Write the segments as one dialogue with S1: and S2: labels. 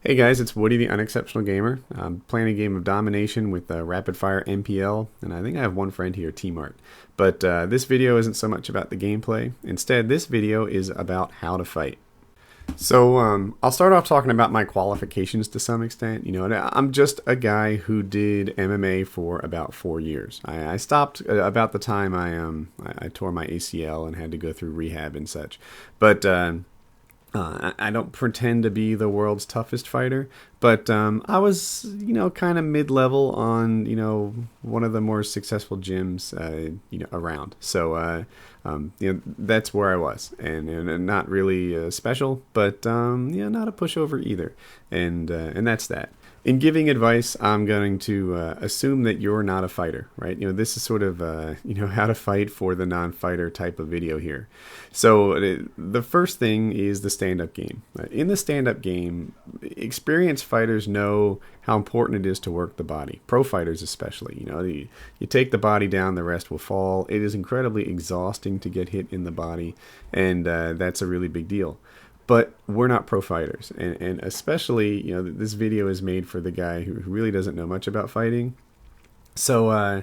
S1: Hey guys, it's Woody the Unexceptional Gamer. I'm playing a game of domination with Rapid Fire MPL, and I think I have one friend here, T-Mart. But this video isn't so much about the gameplay. Instead, this video is about how to fight. So I'll start off talking about my qualifications to some extent. I'm just a guy who did MMA for about 4 years. I stopped about the time I tore my ACL and had to go through rehab and such. But I don't pretend to be the world's toughest fighter, but I was, kind of mid-level on, one of the more successful gyms, around. So, that's where I was, and not really special, but not a pushover either, and that's that. In giving advice, I'm going to assume that you're not a fighter, right? This is sort of, how to fight for the non-fighter type of video here. So the first thing is the stand-up game. In the stand-up game, experienced fighters know how important it is to work the body. Pro fighters especially. You take the body down, the rest will fall. It is incredibly exhausting to get hit in the body, and that's a really big deal. But we're not pro fighters, and especially, this video is made for the guy who really doesn't know much about fighting. So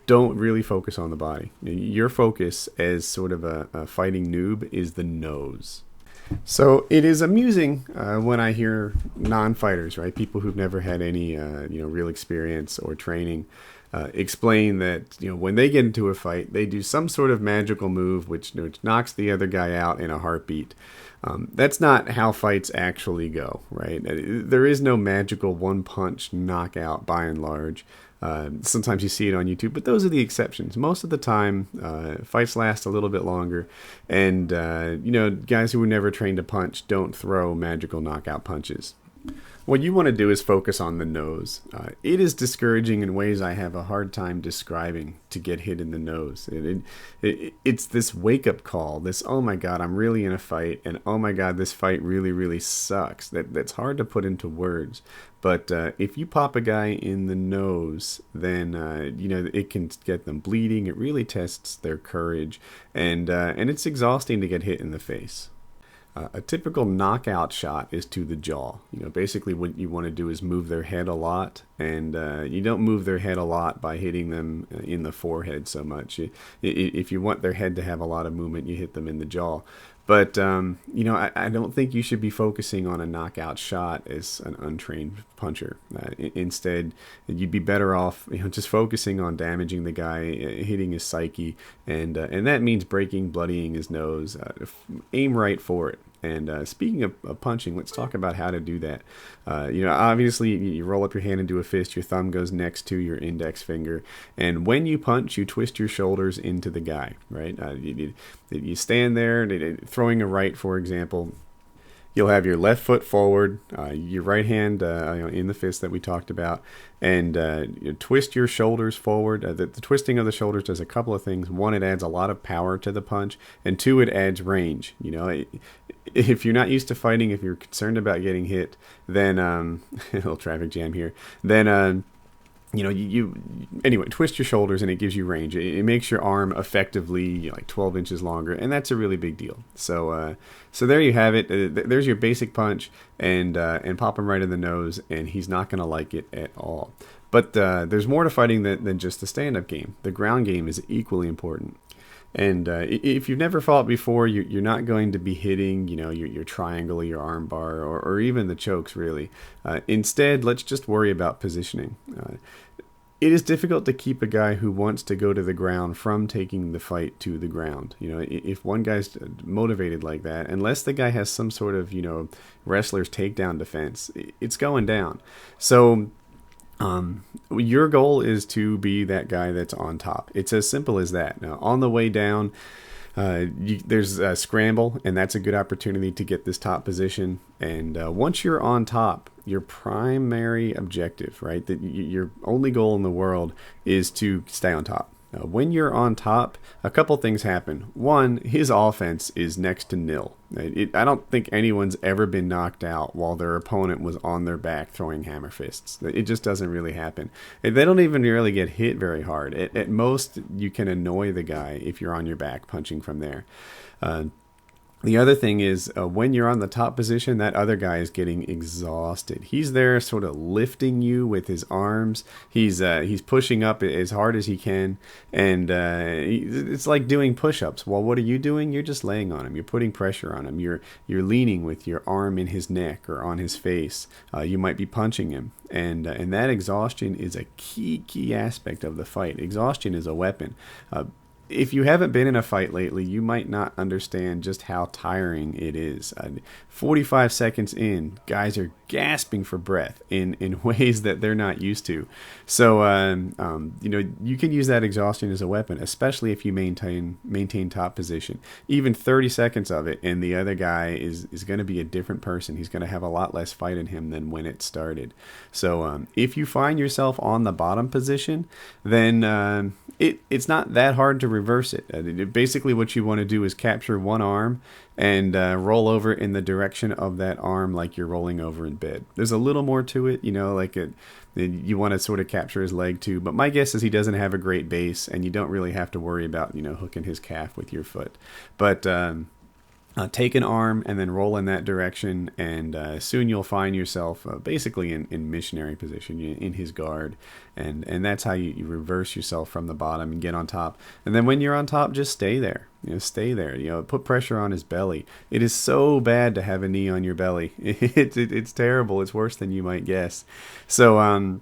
S1: don't really focus on the body. Your focus as sort of a fighting noob is the nose. So it is amusing when I hear non-fighters, right, people who've never had any real experience or training, explain that when they get into a fight, they do some sort of magical move which knocks the other guy out in a heartbeat. That's not how fights actually go, right? There is no magical one-punch knockout by and large. Sometimes you see it on YouTube, but those are the exceptions. Most of the time, fights last a little bit longer, and guys who were never trained to punch don't throw magical knockout punches. What you want to do is focus on the nose. It is discouraging in ways I have a hard time describing to get hit in the nose. It's this wake-up call, this, oh my god, I'm really in a fight, and oh my god, this fight really, really sucks. That's hard to put into words. But if you pop a guy in the nose, then it can get them bleeding. It really tests their courage, and it's exhausting to get hit in the face. A typical knockout shot is to the jaw. Basically what you want to do is move their head a lot, and you don't move their head a lot by hitting them in the forehead so much. If you want their head to have a lot of movement, you hit them in the jaw. But, I don't think you should be focusing on a knockout shot as an untrained puncher. Instead, you'd be better off, just focusing on damaging the guy, hitting his psyche, and that means breaking, bloodying his nose. Aim right for it. And speaking of punching, let's talk about how to do that. Obviously, you roll up your hand into a fist, your thumb goes next to your index finger, and when you punch, you twist your shoulders into the guy, right? You stand there, throwing a right, for example. You'll have your left foot forward, your right hand in the fist that we talked about, and you twist your shoulders forward. The twisting of the shoulders does a couple of things. One, it adds a lot of power to the punch, and two, it adds range. If you're not used to fighting, if you're concerned about getting hit, then a little traffic jam here. Then anyway, twist your shoulders and it gives you range. It makes your arm effectively like 12 inches longer, and that's a really big deal. So there you have it. There's your basic punch, and pop him right in the nose, and he's not going to like it at all. But there's more to fighting than just the stand-up game. The ground game is equally important. And if you've never fought before, you're not going to be hitting, your triangle, your arm bar, or even the chokes, really. Instead, let's just worry about positioning. It is difficult to keep a guy who wants to go to the ground from taking the fight to the ground. If one guy's motivated like that, unless the guy has some sort of, wrestler's takedown defense, it's going down. So your goal is to be that guy that's on top. It's as simple as that. Now, on the way down, there's a scramble, and that's a good opportunity to get this top position. And once you're on top, your primary objective, right, that your only goal in the world is to stay on top. When you're on top, a couple things happen. One, his offense is next to nil. I don't think anyone's ever been knocked out while their opponent was on their back throwing hammer fists. It just doesn't really happen. They don't even really get hit very hard. At most, you can annoy the guy if you're on your back punching from there. The other thing is when you're on the top position, that other guy is getting exhausted. He's there, sort of lifting you with his arms. He's pushing up as hard as he can, and it's like doing push-ups. Well, what are you doing? You're just laying on him. You're putting pressure on him. You're leaning with your arm in his neck or on his face. You might be punching him, and that exhaustion is a key aspect of the fight. Exhaustion is a weapon. If you haven't been in a fight lately, you might not understand just how tiring it is. 45 seconds in, guys are gasping for breath in ways that they're not used to. So, you can use that exhaustion as a weapon, especially if you maintain top position. Even 30 seconds of it, and the other guy is going to be a different person. He's going to have a lot less fight in him than when it started. So, if you find yourself on the bottom position, then it's not that hard to reverse it. Basically, what you want to do is capture one arm and roll over in the direction of that arm like you're rolling over in bed. There's a little more to it, you want to sort of capture his leg too. But my guess is he doesn't have a great base, and you don't really have to worry about, hooking his calf with your foot. But take an arm and then roll in that direction, and soon you'll find yourself basically in missionary position, in his guard, and that's how you reverse yourself from the bottom and get on top. And then when you're on top, just stay there. Stay there. Put pressure on his belly. It is so bad to have a knee on your belly. It's terrible. It's worse than you might guess. So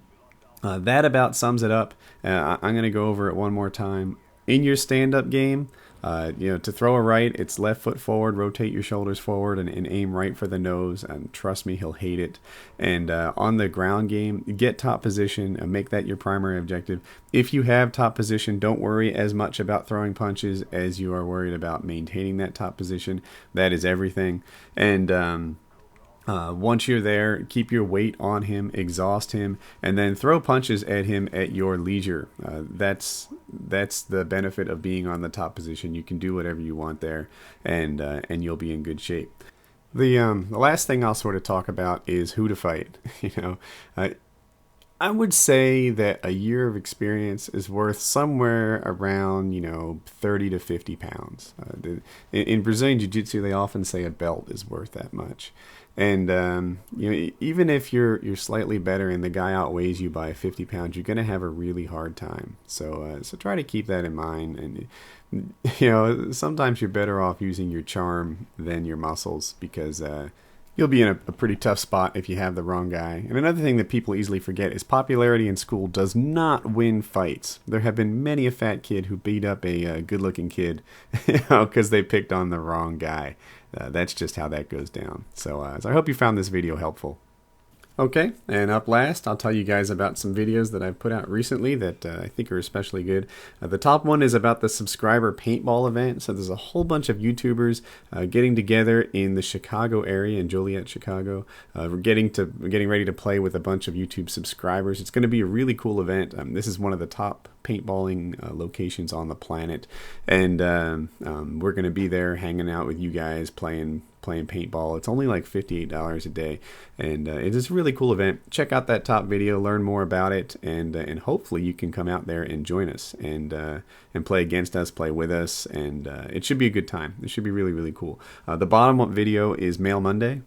S1: that about sums it up. I'm going to go over it one more time. In your stand-up game, to throw a right, it's left foot forward, rotate your shoulders forward, and aim right for the nose. And trust me, he'll hate it. And on the ground game, get top position and make that your primary objective. If you have top position, don't worry as much about throwing punches as you are worried about maintaining that top position. That is everything. And once you're there, keep your weight on him, exhaust him, and then throw punches at him at your leisure. That's the benefit of being on the top position. You can do whatever you want there, and you'll be in good shape. The last thing I'll sort of talk about is who to fight. I would say that a year of experience is worth somewhere around 30 to 50 pounds. In Brazilian Jiu-Jitsu, they often say a belt is worth that much. And even if you're slightly better and the guy outweighs you by 50 pounds, you're going to have a really hard time. So try to keep that in mind. And sometimes you're better off using your charm than your muscles, because you'll be in a pretty tough spot if you have the wrong guy. And another thing that people easily forget is popularity in school does not win fights. There have been many a fat kid who beat up a good-looking kid because they picked on the wrong guy. That's just how that goes down. So I hope you found this video helpful. Okay, and up last, I'll tell you guys about some videos that I've put out recently that I think are especially good. The top one is about the subscriber paintball event. So there's a whole bunch of YouTubers getting together in the Chicago area, in Joliet, Chicago. We're getting ready to play with a bunch of YouTube subscribers. It's going to be a really cool event. This is one of the top paintballing locations on the planet, and we're going to be there hanging out with you guys playing paintball. It's only like $58 a day, and it is a really cool event. Check out that top video, learn more about it, and hopefully you can come out there and join us and play against us, play with us, and it should be a good time. It should be really, really cool. The bottom video is Mail Monday.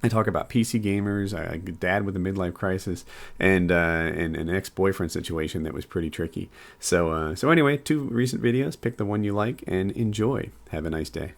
S1: I talk about PC gamers, a dad with a midlife crisis, and an ex-boyfriend situation that was pretty tricky. So anyway, 2 recent videos. Pick the one you like and enjoy. Have a nice day.